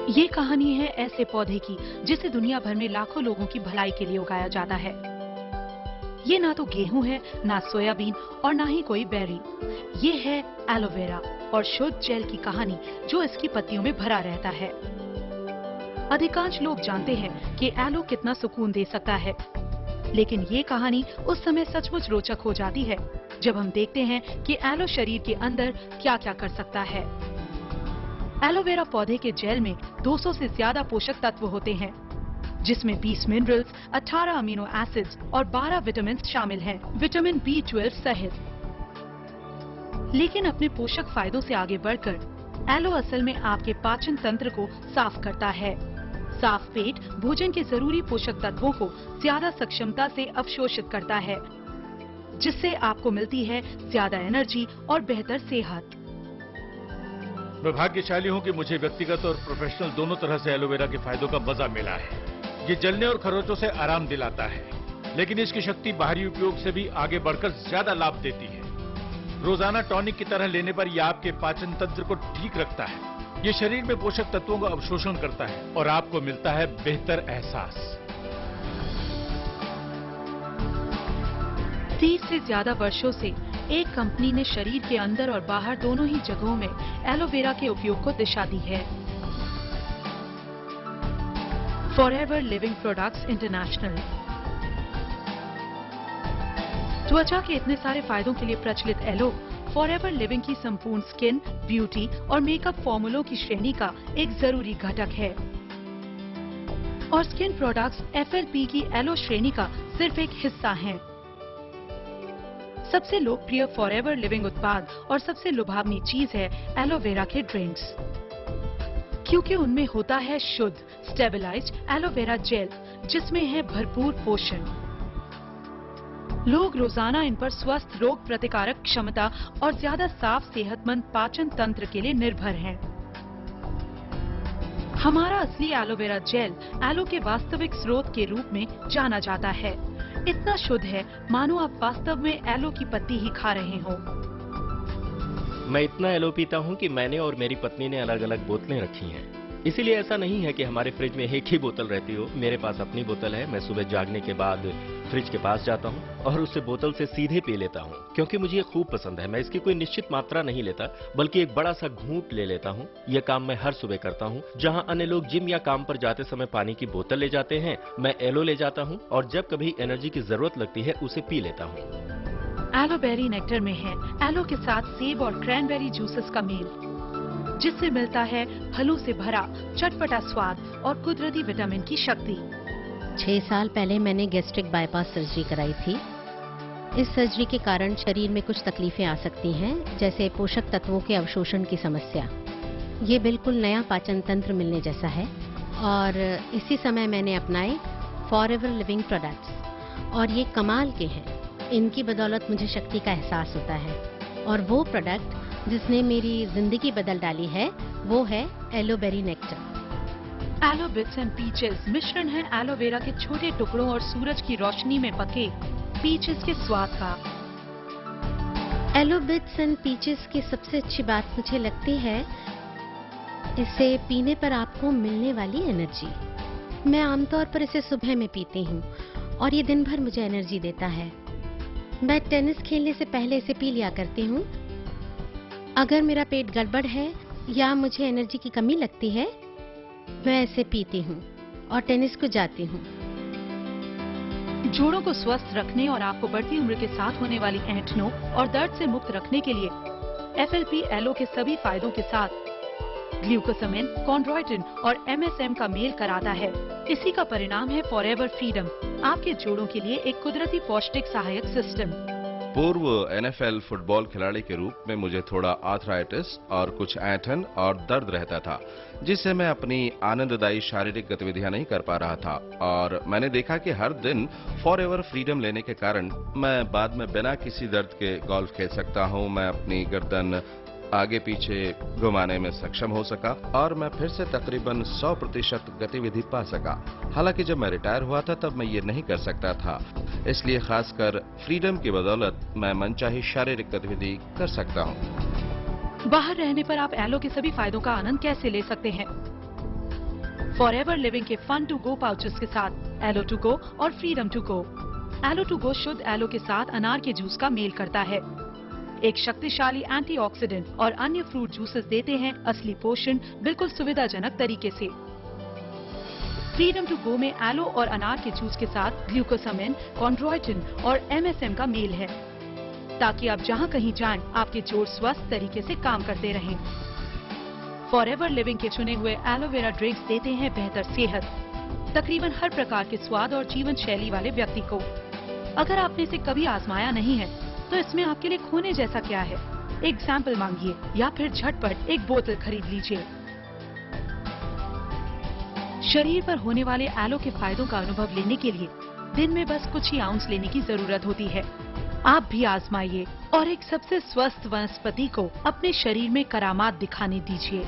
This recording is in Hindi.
ये कहानी है ऐसे पौधे की जिसे दुनिया भर में लाखों लोगों की भलाई के लिए उगाया जाता है। ये ना तो गेहूं है, ना सोयाबीन और ना ही कोई बेरी। ये है एलोवेरा और शुद्ध जेल की कहानी जो इसकी पत्तियों में भरा रहता है। अधिकांश लोग जानते हैं कि एलो कितना सुकून दे सकता है, लेकिन ये कहानी उस समय सचमुच रोचक हो जाती है जब हम देखते हैं कि एलो शरीर के अंदर क्या-क्या कर सकता है। एलोवेरा पौधे के जेल में 200 से ज्यादा पोषक तत्व होते हैं, जिसमें 20 मिनरल्स, 18 अमीनो एसिड्स और 12 विटामिन शामिल हैं, विटामिन B12 सहित। लेकिन अपने पोषक फायदों से आगे बढ़कर एलो असल में आपके पाचन तंत्र को साफ करता है। साफ पेट भोजन के जरूरी पोषक तत्वों को ज्यादा सक्षमता से अवशोषित करता है, जिससे आपको मिलती है ज्यादा एनर्जी और बेहतर सेहत। मैं भाग्यशाली हूं कि मुझे व्यक्तिगत और प्रोफेशनल दोनों तरह से एलोवेरा के फायदों का मजा मिला है। ये जलने और खरोचों से आराम दिलाता है, लेकिन इसकी शक्ति बाहरी उपयोग से भी आगे बढ़कर ज्यादा लाभ देती है। रोजाना टॉनिक की तरह लेने पर यह आपके पाचन तंत्र को ठीक रखता है। ये शरीर में पोषक तत्वों का अवशोषण करता है और आपको मिलता है बेहतर एहसास। 30 से ज्यादा वर्षों से एक कंपनी ने शरीर के अंदर और बाहर दोनों ही जगहों में एलोवेरा के उपयोग को दिशा दी है। Forever living products international. त्वचा के इतने सारे फायदों के लिए प्रचलित एलो फॉरएवर लिविंग की संपूर्ण स्किन, ब्यूटी और मेकअप फॉर्मूलों की श्रेणी का एक जरूरी घटक है। और स्किन प्रोडक्ट्स FLP की एलो श्रेणी का सिर्फ एक हिस्सा हैं। सबसे लोकप्रिय फॉरएवर लिविंग उत्पाद और सबसे लुभावनी चीज है एलोवेरा के ड्रिंक्स, क्योंकि उनमें होता है शुद्ध स्टेबलाइज्ड एलोवेरा जेल, जिसमें है भरपूर पोषण। लोग रोजाना इन पर स्वस्थ रोग प्रतिकारक क्षमता और ज्यादा साफ सेहतमंद पाचन तंत्र के लिए निर्भर हैं। हमारा असली एलोवेरा जेल एलो के वास्तविक स्रोत के रूप में जाना जाता है। इतना शुद्ध है मानो आप वास्तव में एलो की पत्ती ही खा रहे हो। मैं इतना एलो पीता हूँ कि मैंने और मेरी पत्नी ने अलग अलग बोतलें रखी हैं। इसीलिए ऐसा नहीं है कि हमारे फ्रिज में एक ही बोतल रहती हो। मेरे पास अपनी बोतल है। मैं सुबह जागने के बाद फ्रिज के पास जाता हूँ और उससे बोतल से सीधे पी लेता हूँ, क्योंकि मुझे ये खूब पसंद है। मैं इसकी कोई निश्चित मात्रा नहीं लेता, बल्कि एक बड़ा सा घूंट ले लेता हूँ। यह काम मैं हर सुबह करता हूँ। जहाँ अन्य लोग जिम या काम पर जाते समय पानी की बोतल ले जाते हैं, मैं एलो ले जाता हूँ और जब कभी एनर्जी की जरूरत लगती है उसे पी लेता हूँ। एलो बेरी नेक्टर में है एलो के साथ सेब और क्रैनबेरी जूसेस का मेल, जिससे मिलता है फलों से भरा चटपटा स्वाद और कुदरती विटामिन की शक्ति। 6 साल पहले मैंने गैस्ट्रिक बाईपास सर्जरी कराई थी। इस सर्जरी के कारण शरीर में कुछ तकलीफें आ सकती हैं, जैसे पोषक तत्वों के अवशोषण की समस्या। ये बिल्कुल नया पाचन तंत्र मिलने जैसा है और इसी समय मैंने अपनाए फॉरएवर लिविंग प्रोडक्ट्स और ये कमाल के हैं। इनकी बदौलत मुझे शक्ति का एहसास होता है और वो प्रोडक्ट जिसने मेरी जिंदगी बदल डाली है वो है aloe berry nectar. Aloe bits and peaches मिश्रण है एलोवेरा के छोटे टुकड़ों और सूरज की रोशनी में पके पीचेस के स्वाद का। एलो बिट्स एंड पीचेस की सबसे अच्छी बात मुझे लगती है इसे पीने पर आपको मिलने वाली एनर्जी। मैं आमतौर पर इसे सुबह में पीती हूँ और ये दिन भर मुझे एनर्जी देता है। मैं टेनिस खेलने से पहले इसे पी लिया करती हूँ। अगर मेरा पेट गड़बड़ है या मुझे एनर्जी की कमी लगती है, मैं इसे पीती हूँ और टेनिस को जाती हूँ। जोड़ों को स्वस्थ रखने और आपको बढ़ती उम्र के साथ होने वाली ऐंठनों और दर्द से मुक्त रखने के लिए FLP एलो के सभी फायदों के साथ ग्लूकोसामिन, कॉन्ड्रोइटिन और MSM का मेल कराता है। इसी का परिणाम है फॉरएवर फ्रीडम, आपके जोड़ों के लिए एक कुदरती पौष्टिक सहायक सिस्टम। पूर्व NFL फुटबॉल खिलाड़ी के रूप में मुझे थोड़ा आर्थराइटिस और कुछ ऐंठन और दर्द रहता था, जिससे मैं अपनी आनंददायी शारीरिक गतिविधियां नहीं कर पा रहा था। और मैंने देखा कि हर दिन फॉरएवर फ्रीडम लेने के कारण मैं बाद में बिना किसी दर्द के गोल्फ खेल सकता हूं। मैं अपनी गर्दन आगे पीछे घुमाने में सक्षम हो सका और मैं फिर से तकरीबन 100% गतिविधि पा सका। हालांकि जब मैं रिटायर हुआ था तब मैं ये नहीं कर सकता था, इसलिए खासकर फ्रीडम की बदौलत मैं मनचाही शारीरिक गतिविधि कर सकता हूँ। बाहर रहने पर आप एलो के सभी फायदों का आनंद कैसे ले सकते हैं? फॉरएवर लिविंग के फन टू गो पाउचेस के साथ एलो टू गो और freedom to go. Aloe to go शुद्ध एलो के साथ अनार के जूस का मेल करता है। एक शक्तिशाली एंटीऑक्सीडेंट और अन्य फ्रूट जूसेस देते हैं असली पोषण बिल्कुल सुविधाजनक तरीके से। फ्रीडम टू गो में एलो और अनार के जूस के साथ ग्लूकोसामिन, कॉन्ड्रोइटिन और एमएसएम का मेल है, ताकि आप जहां कहीं जाएं आपके जोड़ स्वस्थ तरीके से काम करते रहें। फॉरएवर लिविंग के चुने हुए एलोवेरा ड्रिंक्स देते हैं बेहतर सेहत तकरीबन हर प्रकार के स्वाद और जीवन शैली वाले व्यक्ति को। अगर आपने इसे कभी आजमाया नहीं है तो इसमें आपके लिए खोने जैसा क्या है? एक सैंपल मांगिए या फिर झटपट एक बोतल खरीद लीजिए। शरीर पर होने वाले एलो के फायदों का अनुभव लेने के लिए दिन में बस कुछ ही आउंस लेने की जरूरत होती है। आप भी आजमाइए और एक सबसे स्वस्थ वनस्पति को अपने शरीर में करामात दिखाने दीजिए।